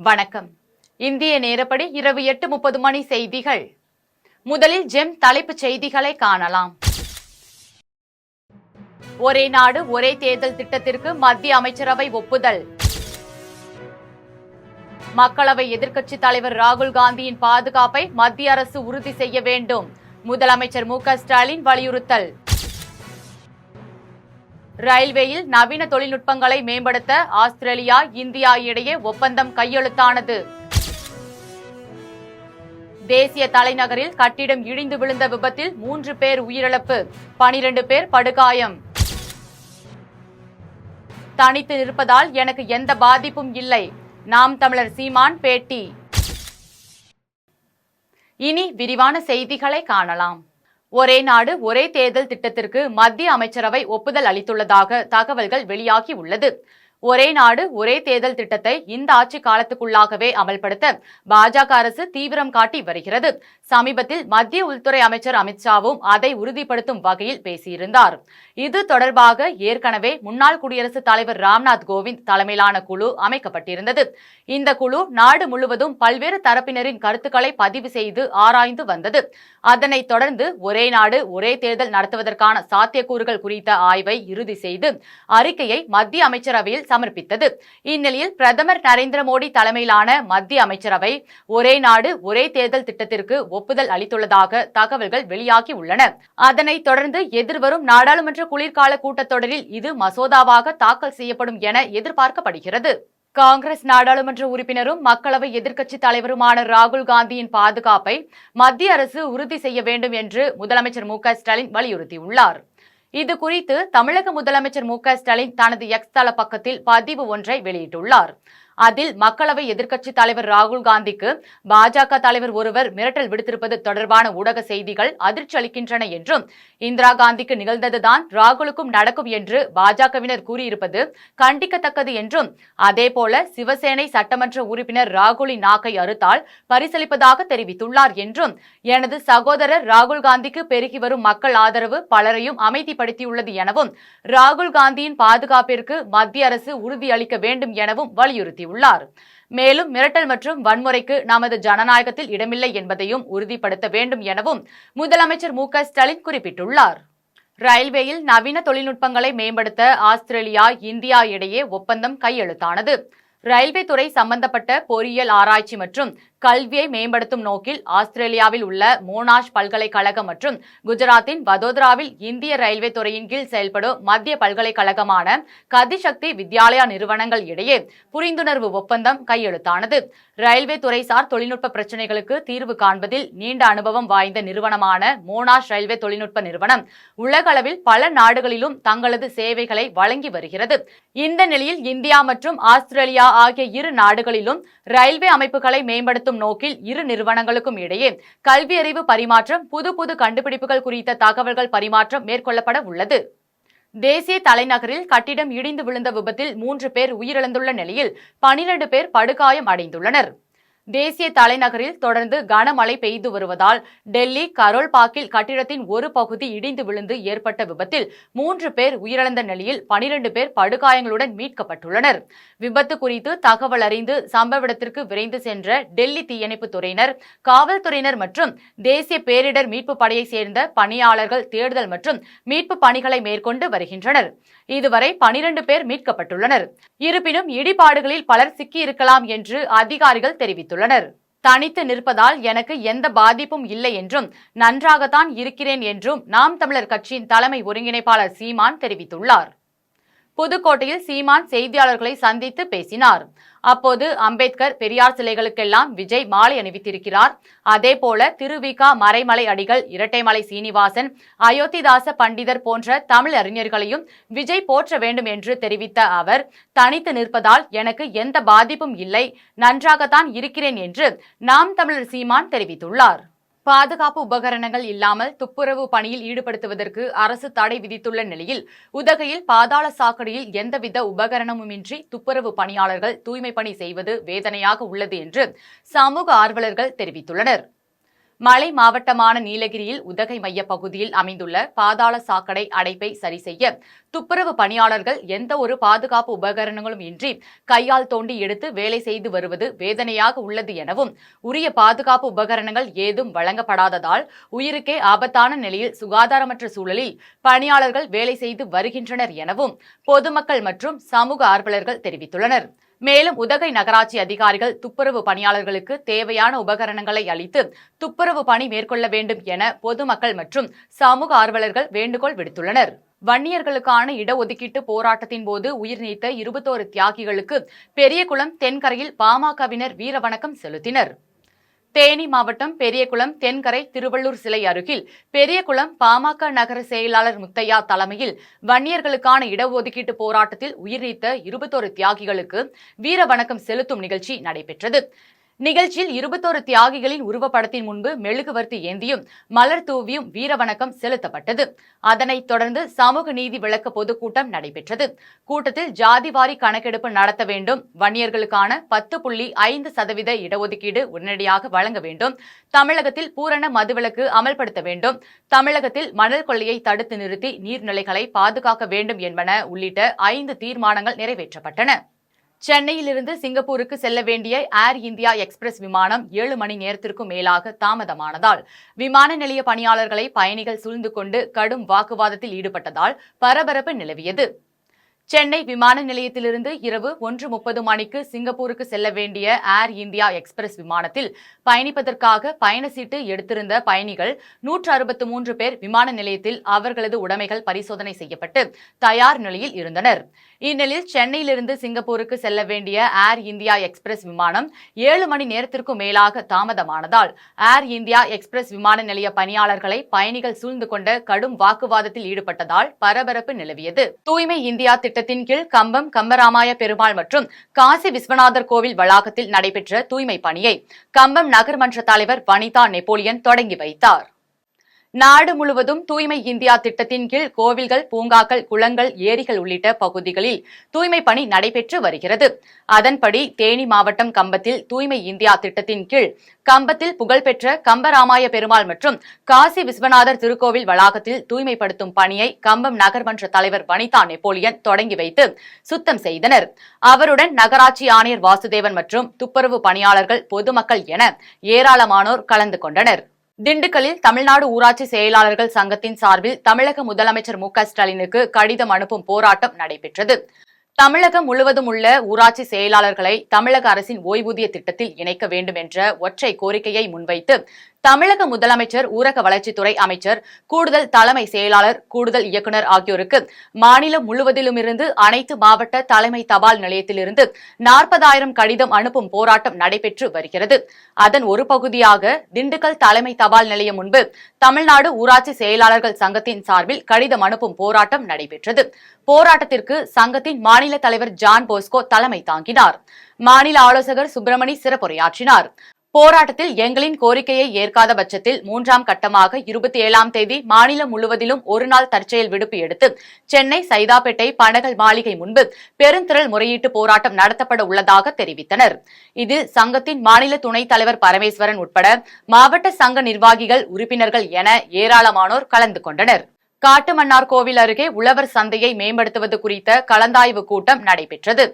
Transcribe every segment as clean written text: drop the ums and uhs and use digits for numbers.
வணக்கம். இந்திய நேரப்படி இரவு 8:30 மணி செய்திகள். முதலில் ஜெம் தலைப்புச் செய்திகளை காணலாம். ஒரே நாடு ஒரே தேர்தல் திட்டத்திற்கு மத்திய அமைச்சரவை ஒப்புதல். மக்களவை எதிர்க்கட்சித் தலைவர் ராகுல் காந்தியின் பாதுகாப்பை மத்திய அரசு உறுதி செய்ய வேண்டும். முதலமைச்சர் மு க ஸ்டாலின் வலியுறுத்தல். ரயில்வேயில் நவீன தொழில்நுட்பங்களை மேம்படுத்த ஆஸ்திரேலியா, இந்தியா இடையே ஒப்பந்தம் கையெழுத்தானது. தேசிய தலைநகரில் கட்டிடம் இடிந்து விழுந்த விபத்தில் 3 பேர் உயிரிழப்பு, 12 பேர் படுகாயம். தனித்து நிற்பதால் எனக்கு எந்த பாதிப்பும் இல்லை, நாம் தமிழர் சீமான் பேட்டி. இனி விரிவான செய்திகளை காணலாம். ஒரே நாடு ஒரே தேர்தல் திட்டத்திற்கு மத்திய அமைச்சரவை ஒப்புதல் அளித்துள்ளதாக தகவல்கள் வெளியாகி உள்ளது. ஒரே நாடு ஒரே தேர்தல் திட்டத்தை இந்த ஆட்சி காலத்துக்குள்ளாகவே அமல்படுத்த பாஜக அரசு தீவிரம் காட்டி வருகிறது. சமீபத்தில் மத்திய உள்துறை அமைச்சர் அமித்ஷாவும் அதை உறுதிப்படுத்தும் வகையில் பேசியிருந்தார். இது தொடர்பாக ஏற்கனவே முன்னாள் குடியரசுத் தலைவர் ராம்நாத் கோவிந்த் தலைமையிலான குழு அமைக்கப்பட்டிருந்தது. இந்த குழு நாடு முழுவதும் பல்வேறு தரப்பினரின் கருத்துக்களை பதிவு செய்து ஆராய்ந்து வந்தது. அதனைத் தொடர்ந்து ஒரே நாடு ஒரே தேர்தல் நடத்துவதற்கான சாத்தியக்கூறுகள் குறித்த ஆய்வை இறுதி செய்து அறிக்கையை மத்திய அமைச்சரவையில் சமர்ப்பித்தது. இந்நிலையில் பிரதமர் நரேந்திர மோடி தலைமையிலான மத்திய அமைச்சரவை ஒரே நாடு ஒரே தேர்தல் திட்டத்திற்கு ஒப்புதல் அளித்துள்ளதாக தகவல்கள் வெளியாகி உள்ளன. அதனைத் தொடர்ந்து எதிர்வரும் நாடாளுமன்ற குளிர்கால கூட்டத்தொடரில் இது மசோதாவாக தாக்கல் செய்யப்படும் என எதிர்பார்க்கப்படுகிறது. காங்கிரஸ் நாடாளுமன்ற உறுப்பினரும் மக்களவை எதிர்க்கட்சித் தலைவருமான ராகுல் காந்தியின் பாதுகாப்பை மத்திய அரசு உறுதி செய்ய வேண்டும் என்று முதலமைச்சர் மு க ஸ்டாலின் வலியுறுத்தியுள்ளார். இது குறித்து தமிழக முதலமைச்சர் மு க ஸ்டாலின் தனது எக்ஸ் தள பக்கத்தில் பதிவு ஒன்றை வெளியிட்டுள்ளார். அதில் மக்களவை எதிர்க்கட்சித் தலைவர் ராகுல் காந்திக்கு பாஜக தலைவர் ஒருவர் மிரட்டல் விடுத்திருப்பது தொடர்பான ஊடக செய்திகள் அதிர்ச்சி அளிக்கின்றன என்றும், இந்திரா காந்திக்கு நிகழ்ந்ததுதான் ராகுலுக்கும் நடக்கும் என்று பாஜகவினர் கூறியிருப்பது கண்டிக்கத்தக்கது என்றும், அதேபோல சிவசேனை சட்டமன்ற உறுப்பினர் ராகுலின் நாக்கை அறுத்தால் பரிசளிப்பதாக தெரிவித்துள்ளார் என்றும், எனது சகோதரர் ராகுல் காந்திக்கு பெருகி வரும் மக்கள் ஆதரவு பலரையும் அமைதிப்படுத்தியுள்ளது எனவும், ராகுல் காந்தியின் பாதுகாப்பிற்கு மத்திய அரசு உறுதியளிக்க வேண்டும் எனவும் வலியுறுத்தியுள்ளார். மேலும் மிரட்டல் மற்றும் வன்முறைக்கு நமது ஜனநாயகத்தில் இடமில்லை என்பதையும் உறுதிப்படுத்த வேண்டும் எனவும் முதலமைச்சர் மு க ஸ்டாலின் குறிப்பிட்டுள்ளார். ரயில்வேயில் நவீன தொழில்நுட்பங்களை மேம்படுத்த ஆஸ்திரேலியா, இந்தியா இடையே ஒப்பந்தம் கையெழுத்தானது. ரயில்வே துறை சம்பந்தப்பட்ட பொறியியல் ஆராய்ச்சி மற்றும் கல்வியை மேம்படுத்தும் நோக்கில் ஆஸ்திரேலியாவில் உள்ள மோனாஷ் பல்கலைக்கழகம் மற்றும் குஜராத்தின் வதோதராவில் இந்திய ரயில்வே துறையின் கீழ் செயல்படும் மத்திய பல்கலைக்கழகமான கதிசக்தி வித்யாலயா நிறுவனங்கள் இடையே புரிந்துணர்வு ஒப்பந்தம் கையெழுத்தானது. ரயில்வே துறைசார் தொழில்நுட்ப பிரச்சினைகளுக்கு தீர்வு காண்பதில் நீண்ட அனுபவம் வாய்ந்த நிறுவனமான மோனாஷ் ரயில்வே தொழில்நுட்ப நிறுவனம் உலகளவில் பல நாடுகளிலும் தங்களது சேவைகளை வழங்கி வருகிறது. இந்த நிலையில் இந்தியா மற்றும் ஆஸ்திரேலியா ஆகிய இரு நாடுகளிலும் ரயில்வே அமைப்புகளை மேம்படுத்தும் நோக்கில் இரு நிறுவனங்களுக்கும் இடையே கல்வியறிவு பரிமாற்றம், புது கண்டுபிடிப்புகள் குறித்த தகவல்கள் பரிமாற்றம் மேற்கொள்ளப்பட உள்ளது. தேசிய தலைநகரில் கட்டிடம் இடிந்து விழுந்த விபத்தில் 3 பேர் உயிரிழந்துள்ள நிலையில் 12 பேர் படுகாயம் அடைந்துள்ளனர். தேசிய தலைநகரில் தொடர்ந்து கனமழை பெய்து வருவதால் டெல்லி கரோல் பாக்கில் கட்டிடத்தின் ஒரு பகுதி இடிந்து விழுந்து ஏற்பட்ட விபத்தில் 3 பேர் உயிரிழந்த நிலையில் 12 பேர் படுகாயங்களுடன் மீட்கப்பட்டுள்ளனர். விபத்து குறித்து தகவல் அறிந்து சம்பவ இடத்திற்கு விரைந்து சென்ற டெல்லி தீயணைப்பு துறையினர், காவல்துறையினர் மற்றும் தேசிய பேரிடர் மீட்பு படையை சேர்ந்த பணியாளர்கள் தேடுதல் மற்றும் மீட்பு பணிகளை மேற்கொண்டு வருகின்றனர். இதுவரை 12 பேர் மீட்கப்பட்டுள்ளனர். இருப்பினும் இடிபாடுகளில் பலர் சிக்கியிருக்கலாம் என்று அதிகாரிகள் தெரிவித்துள்ளனர். தனித்து நிற்பதால் எனக்கு எந்த பாதிப்பும் இல்லை என்றும், நன்றாகத்தான் இருக்கிறேன் என்றும் நாம் தமிழர் கட்சியின் தலைமை ஒருங்கிணைப்பாளர் சீமான் தெரிவித்துள்ளார். புதுக்கோட்டையில் சீமான் செய்தியாளர்களை சந்தித்து பேசினார். அப்போது அம்பேத்கர், பெரியார் சிலைகளுக்கெல்லாம் விஜய் மாலை அணிவித்திருக்கிறார். அதேபோல திருவிக மறைமலை அடிகள், இரட்டைமலை சீனிவாசன், அயோத்திதாச பண்டிதர் போன்ற தமிழ் அறிஞர்களையும் விஜய் போற்ற வேண்டும் என்று தெரிவித்த அவர், தனித்து நிற்பதால் எனக்கு எந்த பாதிப்பும் இல்லை, நன்றாகத்தான் இருக்கிறேன் என்று நாம் தமிழர் சீமான் தெரிவித்துள்ளார். பாதுகாப்பு உபகரணங்கள் இல்லாமல் துப்புரவு பணியில் ஈடுபடுத்துவதற்கு அரசு தடை விதித்துள்ள நிலையில் உதகையில் பாதாள சாக்கடையில் எந்தவித உபகரணமுமின்றி துப்புரவு பணியாளர்கள் தூய்மை பணி செய்வது வேதனையாக உள்ளது என்று சமூக ஆர்வலர்கள் தெரிவித்துள்ளனர். மலை மாவட்டமான நீலகிரியில் உதகை மைய பகுதியில் அமைந்துள்ள பாதாள சாக்கடை அடைப்பை சரி செய்ய துப்புரவு பணியாளர்கள் எந்த ஒரு பாதுகாப்பு உபகரணங்களும் இன்றி கையால் தோண்டி எடுத்து வேலை செய்து வருவது வேதனையாக உள்ளது எனவும், உரிய பாதுகாப்பு உபகரணங்கள் ஏதும் வழங்கப்படாததால் உயிருக்கே ஆபத்தான நிலையில் சுகாதாரமற்ற சூழலில் பணியாளர்கள் வேலை செய்து வருகின்றனர் எனவும் பொதுமக்கள் மற்றும் சமூக ஆர்வலர்கள் தெரிவித்துள்ளனர். மேலும் உதகை நகராட்சி அதிகாரிகள் துப்புரவு பணியாளர்களுக்கு தேவையான உபகரணங்களை அளித்து துப்புரவு பணி மேற்கொள்ள வேண்டும் என பொதுமக்கள் மற்றும் சமூக ஆர்வலர்கள் வேண்டுகோள் விடுத்துள்ளனர். வன்னியர்களுக்கான இடஒதுக்கீட்டு போராட்டத்தின் போது உயிர் நீத்த 21 தியாகிகளுக்கு பெரியகுளம் தென்கரையில் பாமகவினர் வீரவணக்கம் செலுத்தினர். தேனி மாவட்டம் பெரியகுளம் தென்கரை திருவள்ளூர் சிலை அருகில் பெரியகுளம் பாமக நகர செயலாளர் முத்தையா தலைமையில் வன்னியர்களுக்கான இடஒதுக்கீட்டு போராட்டத்தில் உயிர் நீத்த 21 தியாகிகளுக்கு வீரவணக்கம் செலுத்தும் நிகழ்ச்சி நடைபெற்றது. நிகழ்ச்சியில் 21 தியாகிகளின் உருவப்படத்தின் முன்பு மெழுகுவர்த்தி ஏந்தியும் மலர் தூவியும் வீரவணக்கம் செலுத்தப்பட்டது. அதனைத் தொடர்ந்து சமூக நீதி விளக்க பொதுக்கூட்டம் நடைபெற்றது. கூட்டத்தில் ஜாதிவாரி கணக்கெடுப்பு நடத்த வேண்டும், வன்னியர்களுக்கான 10.5% இடஒதுக்கீடு உடனடியாக வழங்க வேண்டும், தமிழகத்தில் பூரண மதுவிலக்கு அமல்படுத்த வேண்டும், தமிழகத்தில் மணல் கொள்ளையை தடுத்து நிறுத்தி நீர்நிலைகளை பாதுகாக்க வேண்டும் என்பன உள்ளிட்ட 5 தீர்மானங்கள் நிறைவேற்றப்பட்டன. சென்னையிலிருந்து சிங்கப்பூருக்கு செல்ல வேண்டிய ஏர் இந்தியா எக்ஸ்பிரஸ் விமானம் 7 மணி நேரத்திற்கும் மேலாக தாமதமானதால் விமான நிலைய பணியாளர்களை பயணிகள் சூழ்ந்து கொண்டு கடும் வாக்குவாதத்தில் ஈடுபட்டதால் பரபரப்பு நிலவியது. சென்னை விமான நிலையத்திலிருந்து இரவு 1:30 மணிக்கு சிங்கப்பூருக்கு செல்ல வேண்டிய ஏர் இந்தியா எக்ஸ்பிரஸ் விமானத்தில் பயணிப்பதற்காக பயண சீட்டு எடுத்திருந்த பயணிகள் 163 பேர் விமான நிலையத்தில் அவர்களது உடைமைகள் பரிசோதனை செய்யப்பட்டு தயார் நிலையில் இருந்தனர். இந்நிலையில் சென்னையிலிருந்து சிங்கப்பூருக்கு செல்ல வேண்டிய ஏர் இந்தியா எக்ஸ்பிரஸ் விமானம் 7 மணி நேரத்திற்கும் மேலாக தாமதமானதால் ஏர் இந்தியா எக்ஸ்பிரஸ் விமான நிலைய பணியாளர்களை பயணிகள் சூழ்ந்து கொண்ட கடும் வாக்குவாதத்தில் ஈடுபட்டதால் பரபரப்பு நிலவியது. தூய்மை இந்தியா திட்டத்தின் கீழ் கம்பம் கம்பராமாய பெருமாள் மற்றும் காசி விஸ்வநாதர் கோவில் வளாகத்தில் நடைபெற்ற தூய்மை பணியை கம்பம் நகர்மன்ற தலைவர் வனிதா நெப்போலியன் தொடங்கி வைத்தார். நாடு முழுவதும் தூய்மை இந்தியா திட்டத்தின் கீழ் கோவில்கள், பூங்காக்கள், குளங்கள், ஏரிகள் உள்ளிட்ட பகுதிகளில் தூய்மை பணி நடைபெற்று வருகிறது. அதன்படி தேனி மாவட்டம் கம்பத்தில் தூய்மை இந்தியா திட்டத்தின் கீழ் கம்பத்தில் புகழ்பெற்ற கம்பராமாய பெருமாள் மற்றும் காசி விஸ்வநாதர் திருக்கோவில் வளாகத்தில் தூய்மைப்படுத்தும் பணியை கம்பம் நகர்மன்ற தலைவர் வனிதா நெப்போலியன் தொடங்கி வைத்து சுத்தம் செய்தனர். அவருடன் நகராட்சி ஆணையர் வாசுதேவன் மற்றும் துப்புரவு பணியாளர்கள், பொதுமக்கள் என ஏராளமானோர் கலந்து கொண்டனர். திண்டுக்கல்லில் தமிழ்நாடு ஊராட்சி செயலாளர்கள் சங்கத்தின் சார்பில் தமிழக முதலமைச்சர் மு.க.ஸ்டாலினுக்கு கடிதம் அனுப்பும் போராட்டம் நடைபெற்றது. தமிழகம் முழுவதும் உள்ள ஊராட்சி செயலாளர்களை தமிழக அரசின் ஓய்வூதிய திட்டத்தில் இணைக்க வேண்டும் என்ற ஒற்றை கோரிக்கையை முன்வைத்து தமிழக முதலமைச்சர், ஊரக வளர்ச்சித்துறை அமைச்சர், கூடுதல் தலைமை செயலாளர், கூடுதல் இயக்குநர் ஆகியோருக்கு மாநிலம் முழுவதிலுமிருந்து அனைத்து மாவட்ட தலைமை தபால் நிலையத்திலிருந்து 40,000 கடிதம் அனுப்பும் போராட்டம் நடைபெற்று வருகிறது. அதன் ஒரு பகுதியாக திண்டுக்கல் தலைமை தபால் நிலையம் முன்பு தமிழ்நாடு ஊராட்சி செயலாளர்கள் சங்கத்தின் சார்பில் கடிதம் அனுப்பும் போராட்டம் நடைபெற்றது. போராட்டத்திற்கு சங்கத்தின் மாநில தலைவர் ஜான் போஸ்கோ தலைமை தாங்கினார். மாநில ஆலோசகர் சுப்பிரமணி சிறப்புரையாற்றினார். போராட்டத்தில் எங்களின் கோரிக்கையை ஏற்காத பட்சத்தில் 3ஆம் கட்டமாக 27ஆம் தேதி மாநிலம் முழுவதிலும் ஒருநாள் தற்செயல் விடுப்பு எடுத்து சென்னை சைதாப்பேட்டை பனகல் மாளிகை முன்பு பெருந்திரள் முறையீட்டு போராட்டம் நடத்தப்பட உள்ளதாக தெரிவித்தனர். இதில் சங்கத்தின் மாநில துணைத் தலைவர் பரமேஸ்வரன் உட்பட மாவட்ட சங்க நிர்வாகிகள், உறுப்பினர்கள் என ஏராளமானோர் கலந்து கொண்டனர். காட்டுமன்னார் கோவில் அருகே உழவர் சந்தையை மேம்படுத்துவது குறித்த கலந்தாய்வு கூட்டம் நடைபெற்றது.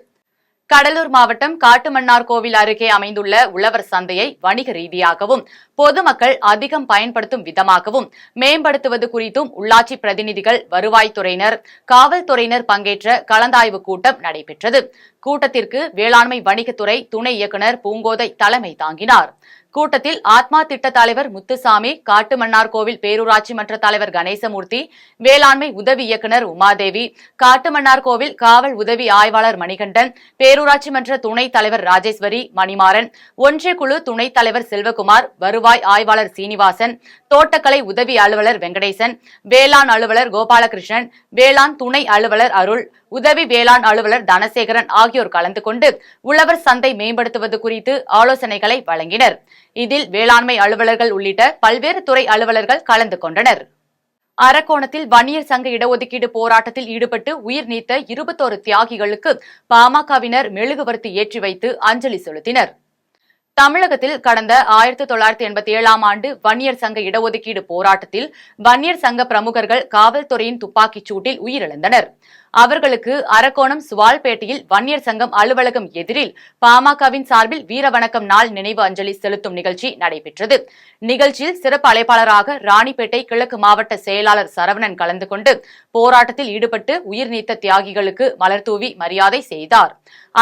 கடலூர் மாவட்டம் காட்டுமன்னார் கோவில் அருகே அமைந்துள்ள உழவர் சந்தையை வணிக ரீதியாகவும் பொதுமக்கள் அதிகம் பயன்படுத்தும் விதமாகவும் மேம்படுத்துவது குறித்தும் உள்ளாட்சி பிரதிநிதிகள், வருவாய்த்துறையினர், காவல்துறையினர் பங்கேற்ற கலந்தாய்வு கூட்டம் நடைபெற்றது. கூட்டத்திற்கு வேளாண்மை வணிகத்துறை துணை இயக்குநர் பூங்கோதை தலைமை தாங்கினார். கூட்டத்தில் ஆத்மா திட்ட தலைவர் முத்துசாமி, காட்டுமன்னார் கோவில் பேரூராட்சி மன்ற தலைவர் கணேசமூர்த்தி, வேளாண்மை உதவி இயக்குநர் உமாதேவி, காட்டுமன்னார் கோவில் காவல் உதவி ஆய்வாளர் மணிகண்டன், பேரூராட்சி மன்ற துணைத் தலைவர் ராஜேஸ்வரி, மணிமாறன், ஒன்றிய குழு துணைத் தலைவர் செல்வகுமார், வருவாய் ஆய்வாளர் சீனிவாசன், தோட்டக்கலை உதவி அலுவலர் வெங்கடேசன், வேளாண் அலுவலர் கோபாலகிருஷ்ணன், வேளாண் துணை அலுவலர் அருள், உதவி வேளாண் அலுவலர் தனசேகரன் ஆகியோர் கலந்து கொண்டு உழவர் சந்தை மேம்படுத்துவது குறித்து ஆலோசனைகளை வழங்கினர். இதில் வேளாண்மை அலுவலர்கள் உள்ளிட்ட பல்வேறு துறை அலுவலர்கள் கலந்து கொண்டனர். அரக்கோணத்தில் வன்னியர் சங்க இடஒதுக்கீடு போராட்டத்தில் ஈடுபட்டு உயிர் நீத்த 21 தியாகிகளுக்கு பாமகவினர் மெழுகுவர்த்தி ஏற்றி வைத்து அஞ்சலி செலுத்தினர். தமிழகத்தில் கடந்த 1987ஆம் ஆண்டு வன்னியர் சங்க இடஒதுக்கீடு போராட்டத்தில் வன்னியர் சங்க பிரமுகர்கள் காவல்துறையின் துப்பாக்கிச் சூட்டில் உயிரிழந்தனர். அவர்களுக்கு அரக்கோணம் சுவால்பேட்டையில் வன்னியர் சங்கம் அலுவலகம் எதிரில் பாமகவின் சார்பில் வீரவணக்கம் நாள் நினைவு அஞ்சலி செலுத்தும் நிகழ்ச்சி நடைபெற்றது. நிகழ்ச்சியில் சிறப்பு அழைப்பாளராக ராணிப்பேட்டை கிழக்கு மாவட்ட செயலாளர் சரவணன் கலந்து கொண்டு போராட்டத்தில் ஈடுபட்டு உயிர் நீத்த தியாகிகளுக்கு மலர்தூவி மரியாதை செய்தார்.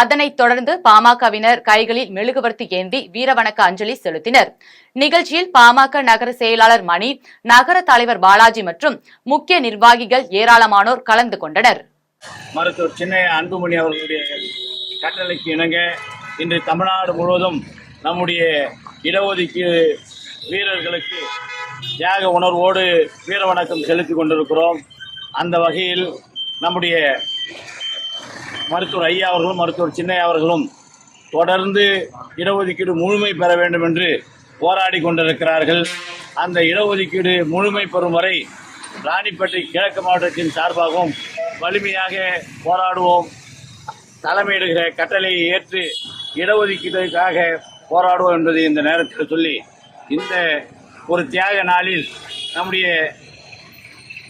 அதனைத் தொடர்ந்து பாமகவினர் கைகளில் மெழுகுவர்த்தி ஏந்தி வீரவணக்க அஞ்சலி செலுத்தினர். நிகழ்ச்சியில் பாமக நகர செயலாளர் மணி, நகர தலைவர் பாலாஜி மற்றும் முக்கிய நிர்வாகிகள் ஏராளமானோர் கலந்து கொண்டனர். மருத்துவர் சின்னையா அன்புமணி அவர்களுடைய கட்டளைக்கு இணங்க இன்று தமிழ்நாடு முழுவதும் நம்முடைய இடஒதுக்கீடு வீரர்களுக்கு தியாக உணர்வோடு வீர வணக்கம் செலுத்திக் கொண்டிருக்கிறோம். அந்த வகையில் நம்முடைய மருத்துவர் ஐயா அவர்களும் மருத்துவர் சின்னையா அவர்களும் தொடர்ந்து இடஒதுக்கீடு முழுமை பெற வேண்டும் என்று போராடி கொண்டிருக்கிறார்கள். அந்த இடஒதுக்கீடு முழுமை பெறும் வரை ராணிப்பேட்டை கிழக்கு மாவட்டத்தின் சார்பாகவும் வலிமையாக போராடுவோம். தலைமையிடுகிற கட்டளையை ஏற்று இடஒதுக்கீட்டுக்காக போராடுவோம் என்பதை இந்த நேரத்தில் சொல்லி, இந்த ஒரு தியாக நாளில் நம்முடைய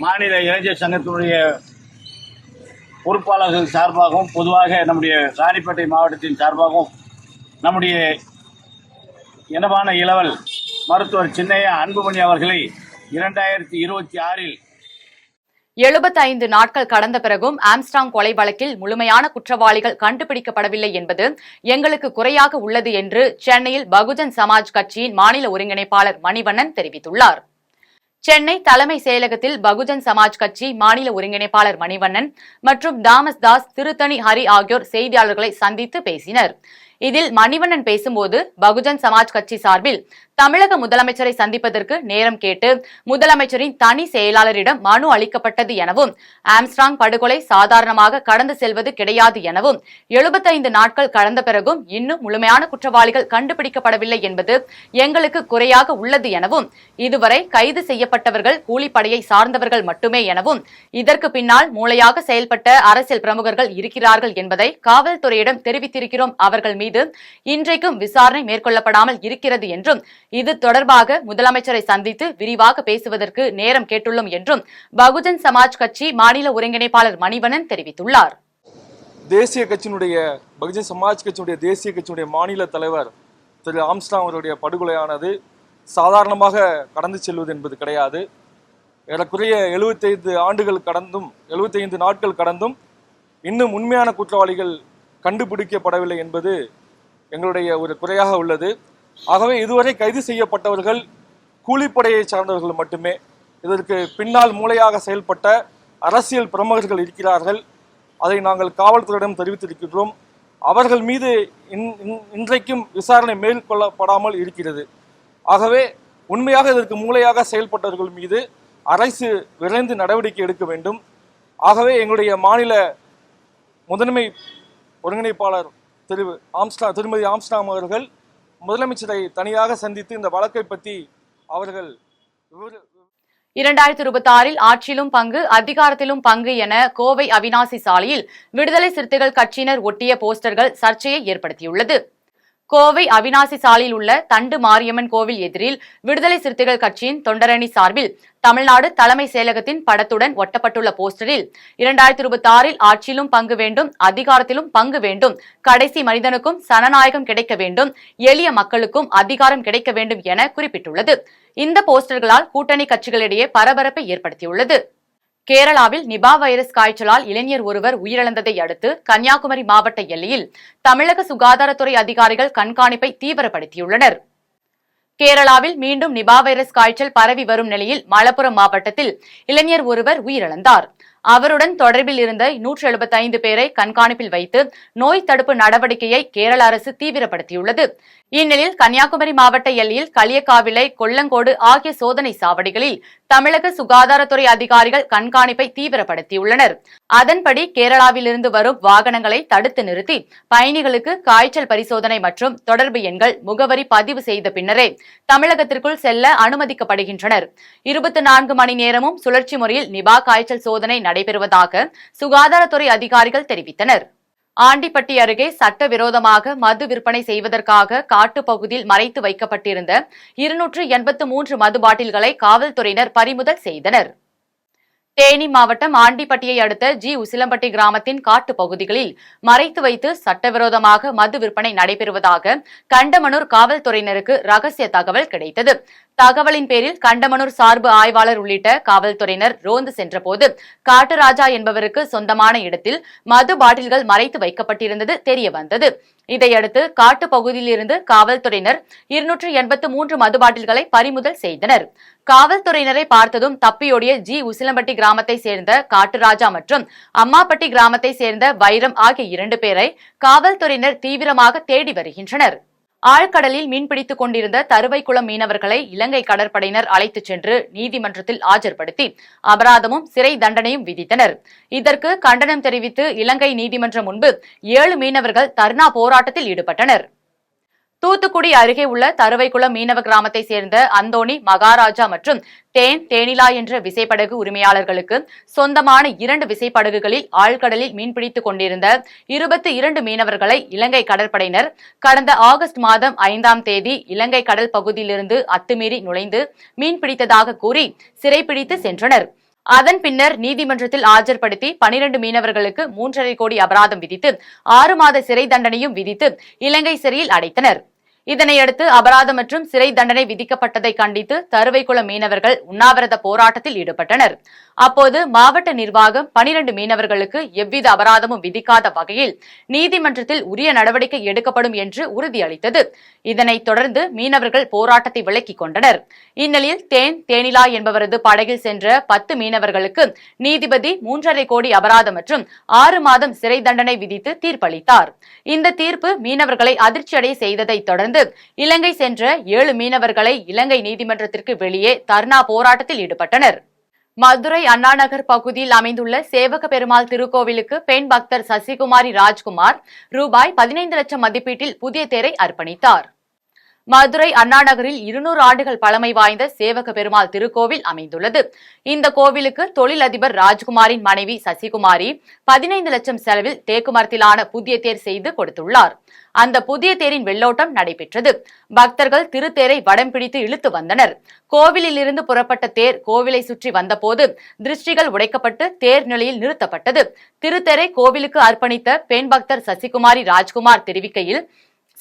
மாநில இளைஞர் சங்கத்தினுடைய பொறுப்பாளர்கள் சார்பாகவும் பொதுவாக நம்முடைய ராணிப்பேட்டை மாவட்டத்தின் சார்பாகவும் நம்முடைய இனமான இளவல் மருத்துவர் சின்னையா அன்புமணி அவர்களை 2026இல் 75 நாட்கள் கடந்த பிறகும் ஆம்ஸ்ட்ராங் கொலை வழக்கில் முழுமையான குற்றவாளிகள் கண்டுபிடிக்கப்படவில்லை என்பது எங்களுக்கு குறையாக உள்ளது என்று சென்னையில் பகுஜன் சமாஜ் கட்சியின் மாநில ஒருங்கிணைப்பாளர் மணிவண்ணன் தெரிவித்துள்ளார். சென்னை தலைமை செயலகத்தில் பகுஜன் சமாஜ் கட்சி மாநில ஒருங்கிணைப்பாளர் மணிவண்ணன் மற்றும் தாமஸ் தாஸ், திருத்தணி ஹரி ஆகியோர் செய்தியாளர்களை சந்தித்து பேசினர். இதில் மணிவண்ணன் பேசும்போது பகுஜன் சமாஜ் கட்சி சார்பில் தமிழக முதலமைச்சரை சந்திப்பதற்கு நேரம் கேட்டு முதலமைச்சரின் தனி செயலாளரிடம் மனு அளிக்கப்பட்டது எனவும், ஆம்ஸ்ட்ராங் படுகொலை சாதாரணமாக கடந்து செல்வது கிடையாது எனவும், 75 நாட்கள் கடந்த பிறகும் இன்னும் முழுமையான குற்றவாளிகள் கண்டுபிடிக்கப்படவில்லை என்பது எங்களுக்கு குறையாக உள்ளது எனவும், இதுவரை கைது செய்யப்பட்டவர்கள் கூலிப்படையை சார்ந்தவர்கள் மட்டுமே எனவும், இதற்கு பின்னால் மூளையாக செயல்பட்ட அரசியல் பிரமுகர்கள் இருக்கிறார்கள் என்பதை காவல்துறையிடம் தெரிவித்திருக்கிறோம். அவர்கள் மீது இன்றைக்கும் விசாரணை மேற்கொள்ளப்படாமல் இருக்கிறது என்றும், இது தொடர்பாக முதலமைச்சரை சந்தித்து விரிவாக பேசுவதற்கு நேரம் கேட்டுள்ளோம் என்றும் பகுஜன் சமாஜ் கட்சி மாநில ஒருங்கிணைப்பாளர் மணிவண்ணன் தெரிவித்துள்ளார். தேசிய கட்சியினுடைய பகுஜன் சமாஜ் கட்சியினுடைய தேசிய கட்சியினுடைய மாநில தலைவர் திரு ஆம்ஸ்ட்ராங் அவருடைய படுகொலையானது சாதாரணமாக கடந்து செல்வது என்பது கிடையாது. ஏறக்குறைய 75 நாட்கள் கடந்தும் இன்னும் உண்மையான குற்றவாளிகள் கண்டுபிடிக்கப்படவில்லை என்பது எங்களுடைய ஒரு குறையாக உள்ளது. ஆகவே இதுவரை கைது செய்யப்பட்டவர்கள் கூலிப்படையை சார்ந்தவர்கள் மட்டுமே. இதற்கு பின்னால் மூளையாக செயல்பட்ட அரசியல் பிரமுகர்கள் இருக்கிறார்கள். அதை நாங்கள் காவல்துறையிடம் தெரிவித்திருக்கிறோம். அவர்கள் மீது இன்றைக்கும் விசாரணை மேற்கொள்ளப்படாமல் இருக்கிறது. ஆகவே உண்மையாக இதற்கு மூளையாக செயல்பட்டவர்கள் மீது அரசு விரைந்து நடவடிக்கை எடுக்க வேண்டும். ஆகவே எங்களுடைய மாநில முதன்மை ஒருங்கிணைப்பாளர் திருமதி ஆம்ஸ்ட்ராங் அவர்கள் முதலமைச்சரை தனியாக சந்தித்து இந்த வழக்கை பற்றி அவர்கள் 2026இல் ஆட்சியிலும் பங்கு, அதிகாரத்திலும் பங்கு என கோவை அவிநாசி சாலையில் விடுதலை சிறுத்தைகள் கட்சியினர் ஒட்டிய போஸ்டர்கள் சர்ச்சையை ஏற்படுத்தியுள்ளது. கோவை அவிநாசி சாலையில் உள்ள தண்டு மாரியம்மன் கோவில் எதிரில் விடுதலை சிறுத்தைகள் கட்சியின் தொண்டரணி சார்பில் தமிழ்நாடு தலைமை செயலகத்தின் படத்துடன் ஒட்டப்பட்டுள்ள போஸ்டரில் 2026இல் ஆட்சியிலும் பங்கு வேண்டும், அதிகாரத்திலும் பங்கு வேண்டும், கடைசி மனிதனுக்கும் சனநாயகம் கிடைக்க வேண்டும், எளிய மக்களுக்கும் அதிகாரம் கிடைக்க வேண்டும் என குறிப்பிட்டுள்ளது. இந்த போஸ்டர்களால் கூட்டணி கட்சிகளிடையே பரபரப்பை ஏற்படுத்தியுள்ளது. கேரளாவில் நிபா வைரஸ் காய்ச்சலால் இளைஞர் ஒருவர் உயிரிழந்ததை அடுத்து கன்னியாகுமரி மாவட்ட எல்லையில் தமிழக சுகாதாரத்துறை அதிகாரிகள் கண்காணிப்பை தீவிரப்படுத்தியுள்ளனர். கேரளாவில் மீண்டும் நிபா வைரஸ் காய்ச்சல் பரவி வரும் நிலையில் மலப்புரம் மாவட்டத்தில் இளைஞர் ஒருவர் உயிரிழந்தார். அவருடன் தொடர்பில் இருந்த 175 பேரை கண்காணிப்பில் வைத்து நோய் தடுப்பு நடவடிக்கையை கேரள அரசு தீவிரப்படுத்தியுள்ளது. இந்நிலையில் கன்னியாகுமரி மாவட்ட எல்லையில் களியக்காவிளை, கொல்லங்கோடு ஆகிய சோதனை சாவடிகளில் தமிழக சுகாதாரத்துறை அதிகாரிகள் கண்காணிப்பை தீவிரப்படுத்தியுள்ளனர். அதன்படி கேரளாவிலிருந்து வரும் வாகனங்களை தடுத்து நிறுத்தி பயணிகளுக்கு காய்ச்சல் பரிசோதனை மற்றும் தொடர்பு எண்கள், முகவரி பதிவு செய்த பின்னரே தமிழகத்திற்குள் செல்ல அனுமதிக்கப்படுகின்றனர். 24 மணி நேரமும் சுழற்சி முறையில் நிபா காய்ச்சல் சோதனை நடைபெறுவதாக சுகாதாரத்துறை அதிகாரிகள் தெரிவித்தனர். ஆண்டிப்பட்டி அருகே சட்டவிரோதமாக மது விற்பனை செய்வதற்காக காட்டுப்பகுதியில் மறைத்து வைக்கப்பட்டிருந்த 283 மது பாட்டில்களை காவல்துறையினர் பறிமுதல் செய்தனர். தேனி மாவட்டம் ஆண்டிப்பட்டியை அடுத்த உசிலம்பட்டி கிராமத்தின் காட்டு பகுதிகளில் மறைத்து வைத்து சட்டவிரோதமாக மது விற்பனை நடைபெறுவதாக கண்டமனூர் காவல்துறையினருக்கு ரகசிய தகவல் கிடைத்தது. தகவலின் பேரில் கண்டமனூர் சார்பு ஆய்வாளர் உள்ளிட்ட காவல்துறையினர் ரோந்து சென்றபோது காட்டுராஜா என்பவருக்கு சொந்தமான இடத்தில் மது பாட்டில்கள் மறைத்து வைக்கப்பட்டிருந்தது தெரியவந்தது. இதையடுத்து காட்டு பகுதியிலிருந்து காவல்துறையினர் 283 மது பாட்டில்களை பறிமுதல் செய்தனர். காவல்துறையினரை பார்த்ததும் தப்பியோடிய உசிலம்பட்டி கிராமத்தை சேர்ந்த காட்டுராஜா மற்றும் அம்மாப்பட்டி கிராமத்தை சேர்ந்த வைரம் ஆகிய 2 பேரை காவல்துறையினர் தீவிரமாக தேடி வருகின்றனர். ஆழ்கடலில் மீன்பிடித்துக் கொண்டிருந்த தருவைக்குளம் மீனவர்களை இலங்கை கடற்படையினர் அழைத்துச் சென்று நீதிமன்றத்தில் ஆஜர்படுத்தி அபராதமும் சிறை தண்டனையும் விதித்தனர். இதற்கு கண்டனம் தெரிவித்து இலங்கை நீதிமன்றம் முன்பு 7 மீனவர்கள் தர்ணா போராட்டத்தில் ஈடுபட்டனர். தூத்துக்குடி அருகே உள்ள தருவைக்குளம் மீனவ கிராமத்தை சேர்ந்த அந்தோணி, மகாராஜா மற்றும் தேனிலா என்ற விசைப்படகு உரிமையாளர்களுக்கு சொந்தமான 2 விசைப்படகுகளில் ஆழ்கடலில் மீன்பிடித்துக் கொண்டிருந்த 22 மீனவர்களை இலங்கை கடற்படையினர் கடந்த ஆகஸ்ட் மாதம் 5ஆம் தேதி இலங்கை கடல் பகுதியிலிருந்து அத்துமீறி நுழைந்து மீன்பிடித்ததாக கூறி சிறைப்பிடித்து சென்றனர். அதன் பின்னர் நீதிமன்றத்தில் ஆஜர்படுத்தி 12 மீனவர்களுக்கு 3.5 கோடி அபராதம் விதித்து 6 மாத சிறை தண்டனையும் விதித்து இலங்கை சிறையில் அடைத்தனர். இதனையடுத்து அபராதம் மற்றும் சிறை தண்டனை விதிக்கப்பட்டதை கண்டித்து தருவைக்குளம் மீனவர்கள் உண்ணாவிரத போராட்டத்தில் ஈடுபட்டனர். அப்போது மாவட்ட நிர்வாகம் 12 மீனவர்களுக்கு எவ்வித அபராதமும் விதிக்காத வகையில் நீதிமன்றத்தில் உரிய நடவடிக்கை எடுக்கப்படும் என்று உறுதியளித்தது. இதனைத் தொடர்ந்து மீனவர்கள் போராட்டத்தை விலக்கிக் கொண்டனர். இந்நிலையில் தேனிலா என்பவரது படகில் சென்ற 10 மீனவர்களுக்கு நீதிபதி 3.5 கோடி அபராதம் மற்றும் 6 மாதம் சிறை தண்டனை விதித்து தீர்ப்பளித்தார். இந்த தீர்ப்பு மீனவர்களை அதிர்ச்சியடைய செய்ததை தொடர்ந்து இலங்கை சென்ற 7 மீனவர்களை இலங்கை நீதிமன்றத்திற்கு வெளியே தர்ணா போராட்டத்தில் ஈடுபட்டனர். மதுரை அண்ணாநகர் பகுதியில் அமைந்துள்ள சேவக பெருமாள் திருக்கோவிலுக்கு பெண் பக்தர் சசிகுமாரி ராஜ்குமார் ரூபாய் 15 லட்சம் மதிப்பீட்டில் புதிய தேரை அர்ப்பணித்தார். மதுரை அண்ணாநகரில் 200 ஆண்டுகள் பழமை வாய்ந்த சேவக பெருமாள் திருக்கோவில் அமைந்துள்ளது. இந்த கோவிலுக்கு தொழிலதிபர் ராஜ்குமாரின் மனைவி சசிகுமாரி 15 லட்சம் செலவில் தேக்குமரத்திலான புதிய தேர் செய்து கொடுத்துள்ளார். அந்த புதிய தேரின் வெள்ளோட்டம் நடைபெற்றது. பக்தர்கள் திருத்தேரை வடம் பிடித்து இழுத்து வந்தனர். கோவிலில் இருந்து புறப்பட்ட தேர் கோவிலை சுற்றி வந்தபோது திருஷ்டிகள் உடைக்கப்பட்டு தேர் நிலையில் நிறுத்தப்பட்டது. திருத்தேரை கோவிலுக்கு அர்ப்பணித்த பெண் பக்தர் சசிகுமாரி ராஜ்குமார் தெரிவிக்கையில்,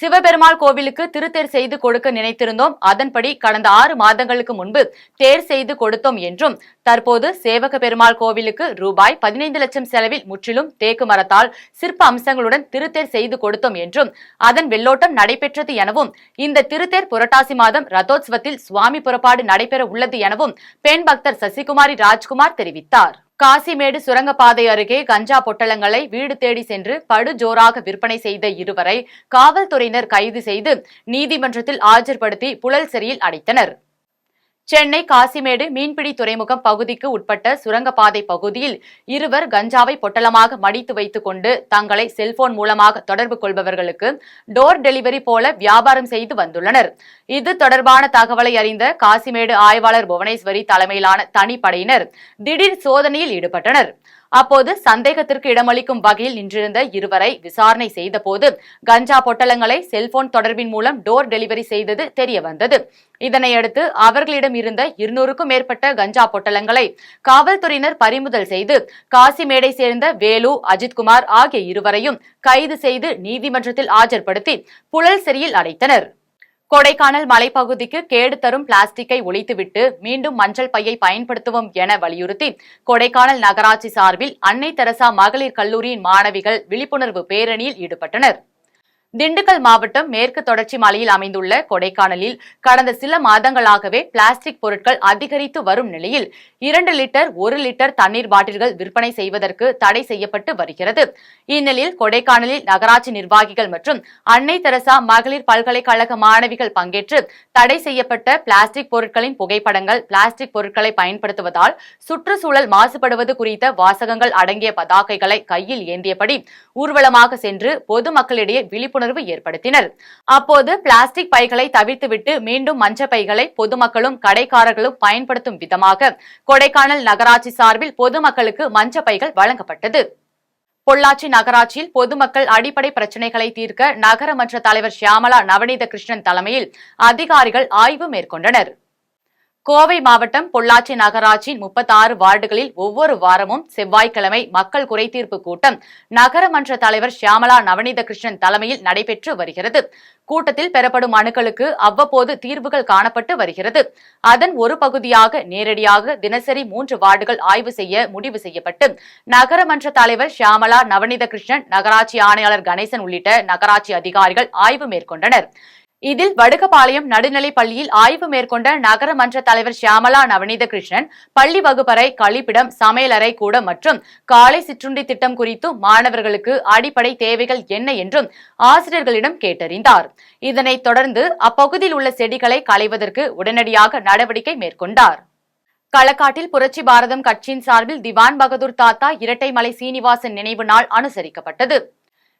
சிவபெருமாள் கோவிலுக்கு திருத்தேர் செய்து கொடுக்க நினைத்திருந்தோம். அதன்படி கடந்த 6 மாதங்களுக்கு முன்பு தேர் செய்து கொடுத்தோம் என்றும், தற்போது சேவக பெருமாள் கோவிலுக்கு ரூபாய் 15 லட்சம் செலவில் முற்றிலும் தேக்கு மரத்தால் சிற்ப அம்சங்களுடன் திருத்தேர் செய்து கொடுத்தோம் என்றும், அதன் வெள்ளோட்டம் நடைபெற்றது எனவும், இந்த திருத்தேர் புரட்டாசி மாதம் ரதோத்சவத்தில் சுவாமி புறப்பாடு நடைபெற உள்ளது எனவும் பெண் பக்தர் சசிகுமாரி ராஜ்குமார் தெரிவித்தார். காசிமேடு சுரங்கப்பாதை அருகே கஞ்சா பொட்டலங்களை வீடு தேடி சென்று படுஜோராக விற்பனை செய்த 2 வரை காவல்துறையினர் கைது செய்து நீதிமன்றத்தில் ஆஜர்படுத்தி புழல் சிறையில் அடைத்தனர். சென்னை காசிமேடு மீன்பிடி துறைமுகம் பகுதிக்கு உட்பட்ட சுரங்கப்பாதை பகுதியில் 2 கஞ்சாவை பொட்டலமாக மடித்து வைத்துக் கொண்டு தங்களை செல்போன் மூலமாக தொடர்பு கொள்பவர்களுக்கு டோர் டெலிவரி போல வியாபாரம் செய்து வந்துள்ளனர். இது தொடர்பான தகவலை அறிந்த காசிமேடு ஆய்வாளர் புவனேஸ்வரி தலைமையிலான தனிப்படையினர் திடீர் சோதனையில் ஈடுபட்டனர். அப்போது சந்தேகத்திற்கு இடமளிக்கும் வகையில் நின்றிருந்த 2 வரை விசாரணை செய்த போது கஞ்சா பொட்டலங்களை செல்போன் தொடர்பின் மூலம் டோர் டெலிவரி செய்தது தெரியவந்தது. இதனையடுத்து அவர்களிடம் இருந்த 200க்கும் மேற்பட்ட கஞ்சா பொட்டலங்களை காவல்துறையினர் பறிமுதல் செய்து காசிமேடை சேர்ந்த வேலு, அஜித்குமார் ஆகிய 2 வரையும் கைது செய்து நீதிமன்றத்தில் ஆஜர்படுத்தி புழல் சிறையில் அடைத்தனர். கொடைக்கானல் மலைப்பகுதிக்கு கேடு தரும் பிளாஸ்டிக்கை ஒழித்துவிட்டு மீண்டும் மஞ்சள் பையை பயன்படுத்துவோம் என வலியுறுத்தி கொடைக்கானல் நகராட்சி சார்பில் அன்னை தெரசா மகளிர் கல்லூரியின் மாணவிகள் விழிப்புணர்வு பேரணியில் ஈடுபட்டனர். திண்டுக்கல் மாவட்டம் மேற்கு தொடர்ச்சி மலையில் அமைந்துள்ள கொடைக்கானலில் கடந்த சில மாதங்களாகவே பிளாஸ்டிக் பொருட்கள் அதிகரித்து வரும் நிலையில் 2 லிட்டர் 1 லிட்டர் தண்ணீர் பாட்டில்கள் விற்பனை செய்வதற்கு தடை செய்யப்பட்டு வருகிறது. இந்நிலையில் கொடைக்கானலில் நகராட்சி நிர்வாகிகள் மற்றும் அன்னை தெரசா மகளிர் பல்கலைக்கழக மாணவிகள் பங்கேற்று தடை செய்யப்பட்ட பிளாஸ்டிக் பொருட்களின் புகைப்படங்கள், பிளாஸ்டிக் பொருட்களை பயன்படுத்துவதால் சுற்றுச்சூழல் மாசுபடுவது குறித்த வாசகங்கள் அடங்கிய பதாகைகளை கையில் ஏந்தியபடி ஊர்வலமாக சென்று பொதுமக்களிடையே விழிப்புணர்வு ஏற்படுத்தினர். அப்போது பிளாஸ்டிக் பைகளை தவிர்த்துவிட்டு மீண்டும் மஞ்சள் பைகளை பொதுமக்களும் கடைக்காரர்களும் பயன்படுத்தும் விதமாக கொடைக்கானல் நகராட்சி சார்பில் பொதுமக்களுக்கு மஞ்சள் பைகள் வழங்கப்பட்டது. பொள்ளாச்சி நகராட்சியில் பொதுமக்கள் அடிப்படை பிரச்சினைகளை தீர்க்க நகரமன்ற தலைவர் ஷியாமளா நவநீத கிருஷ்ணன் தலைமையில் அதிகாரிகள் ஆய்வு மேற்கொண்டனர். கோவை மாவட்டம் பொள்ளாச்சி நகராட்சியின் 36 வார்டுகளில் ஒவ்வொரு வாரமும் செவ்வாய்க்கிழமை மக்கள் குறைதீர்ப்பு கூட்டம் நகரமன்ற தலைவர் ஷியாமளா நவநீத கிருஷ்ணன் தலைமையில் நடைபெற்று வருகிறது. கூட்டத்தில் பெறப்படும் மனுக்களுக்கு அவ்வப்போது தீர்வுகள் காணப்பட்டு வருகிறது. அதன் ஒரு பகுதியாக நேரடியாக தினசரி 3 வார்டுகள் ஆய்வு செய்ய முடிவு செய்யப்பட்டு நகரமன்ற தலைவர் ஷியாமளா நவநீத கிருஷ்ணன், நகராட்சி ஆணையாளர் கணேசன் உள்ளிட்ட நகராட்சி அதிகாரிகள் ஆய்வு மேற்கொண்டனர். இதில் வடுகபாளையம் நடுநிலைப் பள்ளியில் ஆய்வு மேற்கொண்ட நகரமன்ற தலைவர் ஷியாமளா நவநீத கிருஷ்ணன் பள்ளி வகுப்பறை, கழிப்பிடம், சமையலறை கூடம் மற்றும் காலை சிற்றுண்டி திட்டம் குறித்தும் மாணவர்களுக்கு அடிப்படை தேவைகள் என்ன என்றும் ஆசிரியர்களிடம் கேட்டறிந்தார். இதனைத் தொடர்ந்து அப்பகுதியில் உள்ள செடிகளை களைவதற்கு உடனடியாக நடவடிக்கை மேற்கொண்டார். களக்காட்டில் புரட்சி பாரதம் கட்சியின் சார்பில் திவான் பகதூர் தாத்தா இரட்டைமலை சீனிவாசன் நினைவு நாள் அனுசரிக்கப்பட்டது.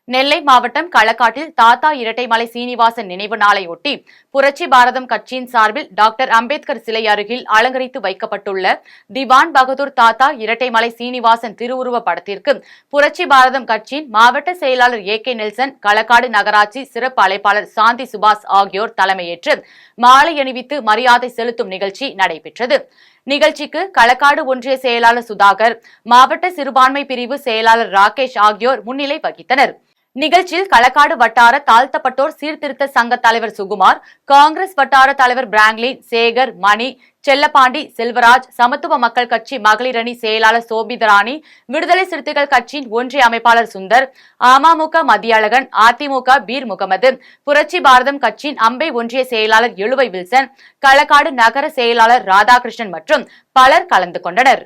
நெல்லை மாவட்டம் களக்காட்டில் தாத்தா இரட்டைமலை சீனிவாசன் நினைவு நாளையொட்டி புரட்சி பாரதம் கட்சியின் சார்பில் டாக்டர் அம்பேத்கர் சிலை அருகில் அலங்கரித்து வைக்கப்பட்டுள்ள திவான் பகதூர் தாத்தா இரட்டைமலை சீனிவாசன் திருவுருவ படத்திற்கு புரட்சி பாரதம் கட்சியின் மாவட்ட செயலாளர் AK நெல்சன், களக்காடு நகராட்சி சிறப்பு அழைப்பாளர் சாந்தி சுபாஷ் ஆகியோர் தலைமையேற்று மாலை அணிவித்து மரியாதை செலுத்தும் நிகழ்ச்சி நடைபெற்றது. நிகழ்ச்சிக்கு களக்காடு ஒன்றிய செயலாளர் சுதாகர், மாவட்ட சிறுபான்மை பிரிவு செயலாளர் ராகேஷ் ஆகியோர் முன்னிலை வகித்தனர். நிகழ்ச்சியில் களக்காடு வட்டார தாழ்த்தப்பட்டோர் சீர்திருத்த சங்க தலைவர் சுகுமார், காங்கிரஸ் வட்டார தலைவர் பிராங்க்லின், சேகர், மணி, செல்லப்பாண்டி, செல்வராஜ், சமத்துவ மக்கள் கட்சி மகளிர் அணி செயலாளர் சோபிதராணி, விடுதலை சிறுத்தைகள் கட்சியின் ஒன்றிய அமைப்பாளர் சுந்தர், அமமுக மதியழகன், அதிமுக பீர் முகமது, புரட்சி பாரதம் கட்சியின் அம்பை ஒன்றிய செயலாளர் எழுவை வில்சன், களக்காடு நகர செயலாளர் ராதாகிருஷ்ணன் மற்றும் பலர் கலந்து கொண்டனர்.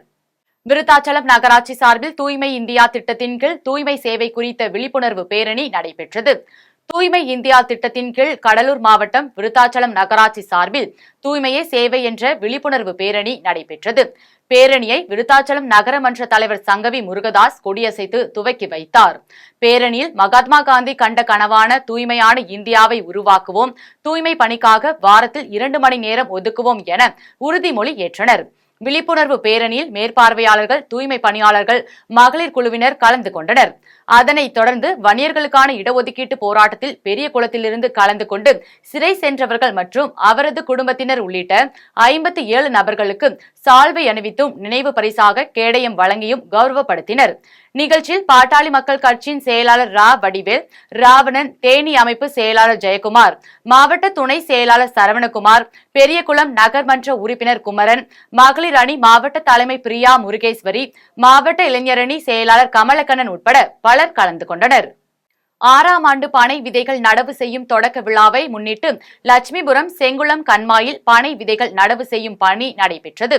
விருத்தாச்சலம் நகராட்சி சார்பில் தூய்மை இந்தியா திட்டத்தின் கீழ் தூய்மை சேவை குறித்த விழிப்புணர்வு பேரணி நடைபெற்றது. தூய்மை இந்தியா திட்டத்தின் கீழ் கடலூர் மாவட்டம் விருத்தாச்சலம் நகராட்சி சார்பில் தூய்மையே சேவை என்ற விழிப்புணர்வு பேரணி நடைபெற்றது. பேரணியை விருத்தாச்சலம் நகரமன்ற தலைவர் சங்கவி முருகதாஸ் கொடியசைத்து துவக்கி வைத்தார். பேரணியில் மகாத்மா காந்தி கண்ட கனவான தூய்மையான இந்தியாவை உருவாக்குவோம், தூய்மை பணிக்காக வாரத்தில் 2 மணி நேரம் ஒதுக்குவோம் என உறுதிமொழி ஏற்றனர். விழிப்புணர்வு பேரணியில் மேற்பார்வையாளர்கள், தூய்மை பணியாளர்கள், மகளிர் குழுவினர் கலந்து கொண்டனர். அதனைத் தொடர்ந்து வன்னியர்களுக்கான இடஒதுக்கீட்டு போராட்டத்தில் பெரிய குளத்திலிருந்து கலந்து கொண்டு சிறை சென்றவர்கள் மற்றும் அவரது குடும்பத்தினர் உள்ளிட்ட 57 நபர்களுக்கு சால்வை அணிவித்தும் நினைவு பரிசாக கேடயம் வழங்கியும் கௌரவப்படுத்தினர். நிகழ்ச்சியில் பாட்டாளி மக்கள் கட்சியின் செயலாளர் ரா வடிவேல், ராவணன், தேனி அமைப்பு செயலாளர் ஜெயக்குமார், மாவட்ட துணை செயலாளர் சரவணகுமார், பெரியகுளம் நகர்மன்ற உறுப்பினர் குமரன், மகளிர் அணி மாவட்ட தலைமை பிரியா முருகேஸ்வரி, மாவட்ட இளைஞரணி செயலாளர் கமலக்கண்ணன் உட்பட பலர் கலந்து கொண்டனர். 6ஆம் ஆண்டு பனை விதைகள் நடவு செய்யும் தொடக்க விழாவை முன்னிட்டு லட்சுமிபுரம் செங்குளம் கண்மாயில் பனை விதைகள் நடவு செய்யும் பணி நடைபெற்றது.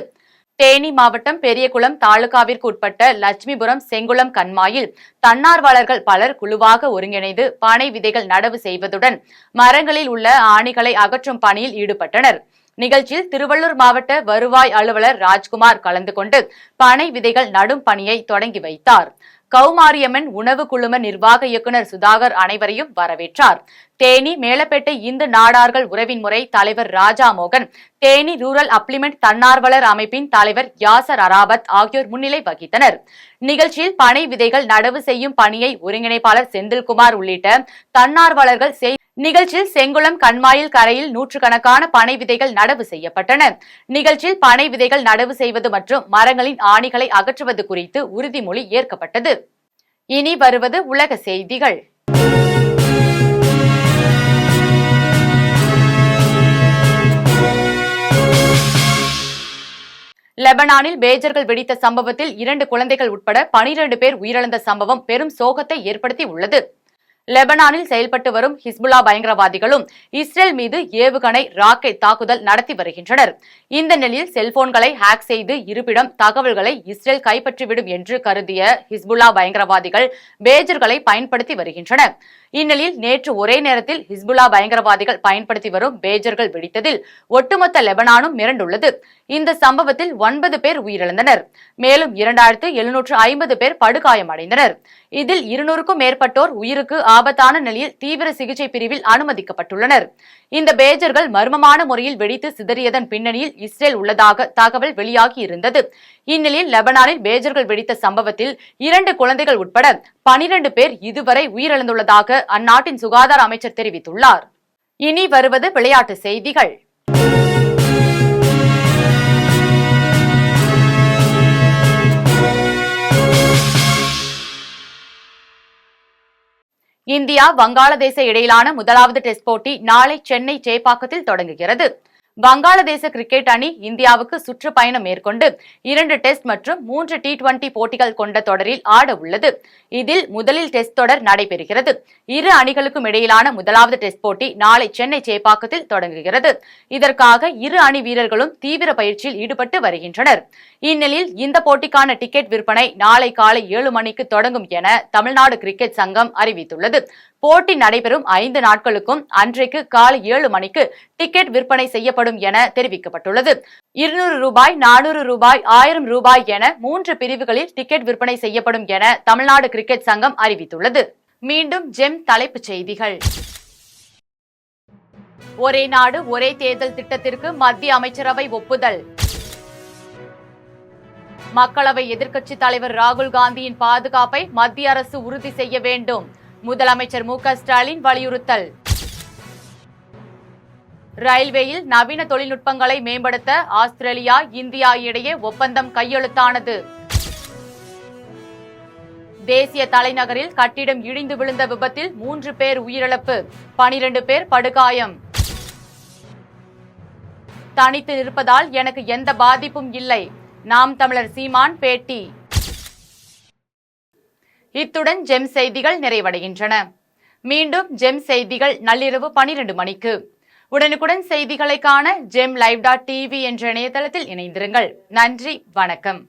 தேனி மாவட்டம் பெரியகுளம் தாலுகாவிற்கு உட்பட்ட லட்சுமிபுரம் செங்குளம் கண்மாயில் தன்னார்வலர்கள் பலர் குழுவாக ஒருங்கிணைந்து பனை விதைகள் நடவு செய்வதுடன் மரங்களில் உள்ள ஆணிகளை அகற்றும் பணியில் ஈடுபட்டனர். நிகழ்ச்சியில் திருவள்ளூர் மாவட்ட வருவாய் அலுவலர் ராஜ்குமார் கலந்து கொண்டு பனை விதைகள் நடும் பணியை தொடங்கி வைத்தார். கௌமாரியம்மன் உணவு குழும நிர்வாக இயக்குநர் சுதாகர் அனைவரையும் வரவேற்றார். தேனி மேலப்பேட்டை இந்து நாடார்கள் உறவின் முறை தலைவர் ராஜா மோகன், தேனி ரூரல் அப்ளிமெண்ட் தன்னார்வலர் அமைப்பின் தலைவர் யாசர் அராபத் ஆகியோர் முன்னிலை வகித்தனர். நிகழ்ச்சியில் பனை விதைகள் நடவு செய்யும் பணியை ஒருங்கிணைப்பாளர் செந்தில்குமார் உள்ளிட்ட தன்னார்வலர்கள் நிகழ்ச்சியில் செங்குளம் கண்மாயில் கரையில் 100கணக்கான பனை விதைகள் நடவு செய்யப்பட்டன. நிகழ்ச்சியில் பனை விதைகள் நடவு செய்வது மற்றும் மரங்களின் ஆணிகளை அகற்றுவது குறித்து உறுதிமொழி ஏற்கப்பட்டது. இனி வருவது உலக செய்திகள். லெபனானில் பேஜர்கள் வெடித்த சம்பவத்தில் 2 குழந்தைகள் உட்பட 12 பேர் உயிரிழந்த சம்பவம் பெரும் சோகத்தை ஏற்படுத்தி உள்ளது. லெபனானில் செயல்பட்டு வரும் ஹிஸ்புல்லா பயங்கரவாதிகளும் இஸ்ரேல் மீது ஏவுகணை, ராக்கெட் தாக்குதல் நடத்தி வருகின்றனர். இந்த நிலையில் செல்போன்களை ஹேக் செய்து இருப்பிடம், தகவல்களை இஸ்ரேல் கைப்பற்றிவிடும் என்று கருதிய ஹிஸ்புல்லா பயங்கரவாதிகள் பேஜர்களை பயன்படுத்தி வருகின்றனர். இந்நிலையில் நேற்று ஒரே நேரத்தில் ஹிஸ்புல்லா பயங்கரவாதிகள் பயன்படுத்தி வரும் பேஜர்கள் வெடித்ததில் ஒட்டுமொத்த லெபனானும் மிரண்டுள்ளது. இந்த சம்பவத்தில் 9 பேர் உயிரிழந்தனர். மேலும் 2750 பேர் படுகாயமடைந்தனர். இதில் 200க்கும் மேற்பட்டோர் உயிருக்கு ஆபத்தான நிலையில் தீவிர சிகிச்சை பிரிவில் அனுமதிக்கப்பட்டுள்ளனர். இந்த பேஜர்கள் மர்மமான முறையில் வெடித்து சிதறியதன் பின்னணியில் இஸ்ரேல் உள்ளதாக தகவல் வெளியாகி இருந்தது. இந்நிலையில் லெபனானில் பேஜர்கள் வெடித்த சம்பவத்தில் 2 குழந்தைகள் உட்பட 12 பேர் இதுவரை உயிரிழந்துள்ளதாக அந்நாட்டின் சுகாதார அமைச்சர் தெரிவித்துள்ளார். இனி வருவது விளையாட்டு செய்திகள். இந்தியா வங்காளதேச இடையிலான முதலாவது டெஸ்ட் போட்டி நாளை சென்னை சேப்பாக்கத்தில் தொடங்குகிறது. வங்காளதேச கிரிக்கெட் அணி இந்தியாவுக்கு சுற்றுப்பயணம் மேற்கொண்டு 2 டெஸ்ட் மற்றும் 3 T20 போட்டிகள் கொண்ட தொடரில் ஆட உள்ளது. இதில் முதலில் டெஸ்ட் தொடர் நடைபெறுகிறது. இரு அணிகளுக்கும் இடையிலான முதலாவது டெஸ்ட் போட்டி நாளை சென்னை சேப்பாக்கத்தில் தொடங்குகிறது. இதற்காக இரு அணி வீரர்களும் தீவிர பயிற்சியில் ஈடுபட்டு வருகின்றனர். இந்நிலையில் இந்த போட்டிக்கான டிக்கெட் விற்பனை நாளை காலை 7 மணிக்கு தொடங்கும் என தமிழ்நாடு கிரிக்கெட் சங்கம் அறிவித்துள்ளது. போட்டி நடைபெறும் 5 நாட்களுக்கும் அன்றைக்கு காலை 7 மணிக்கு டிக்கெட் விற்பனை செய்யப்படும் என தெரிவிக்கப்பட்டுள்ளது. 200 ரூபாய், 400 ரூபாய், 1000 ரூபாய் என 3 பிரிவுகளில் டிக்கெட் விற்பனை செய்யப்படும் என தமிழ்நாடு கிரிக்கெட் சங்கம் அறிவித்துள்ளது. மீண்டும் ஜெம் தலைப்புச் செய்திகள். ஒரே நாடு ஒரே தேர்தல் திட்டத்திற்கு மத்திய அமைச்சரவை ஒப்புதல். மக்களவை எதிர்க்கட்சித் தலைவர் ராகுல் காந்தியின் பாதுகாப்பை மத்திய அரசு உறுதி செய்ய வேண்டும். முதலமைச்சர் மு.க. ஸ்டாலின் வலியுறுத்தல். ரயில்வேயில் நவீன தொழில்நுட்பங்களை மேம்படுத்த ஆஸ்திரேலியா, இந்தியா இடையே ஒப்பந்தம் கையெழுத்தானது. தேசிய தலைநகரில் கட்டிடம் இடிந்து விழுந்த விபத்தில் 3 பேர் உயிரிழப்பு, 12 பேர் படுகாயம். தனித்து நிற்பதால் எனக்கு எந்த பாதிப்பும் இல்லை, நாம் தமிழர் சீமான் பேட்டி. இத்துடன் ஜெம் செய்திகள் நிறைவடைகின்றன. மீண்டும் ஜெம் செய்திகள் நள்ளிரவு 12 மணிக்கு. உடனுக்குடன் செய்திகளை காண GemLive.tv என்ற இணையதளத்தில் இணைந்திருங்கள். நன்றி, வணக்கம்.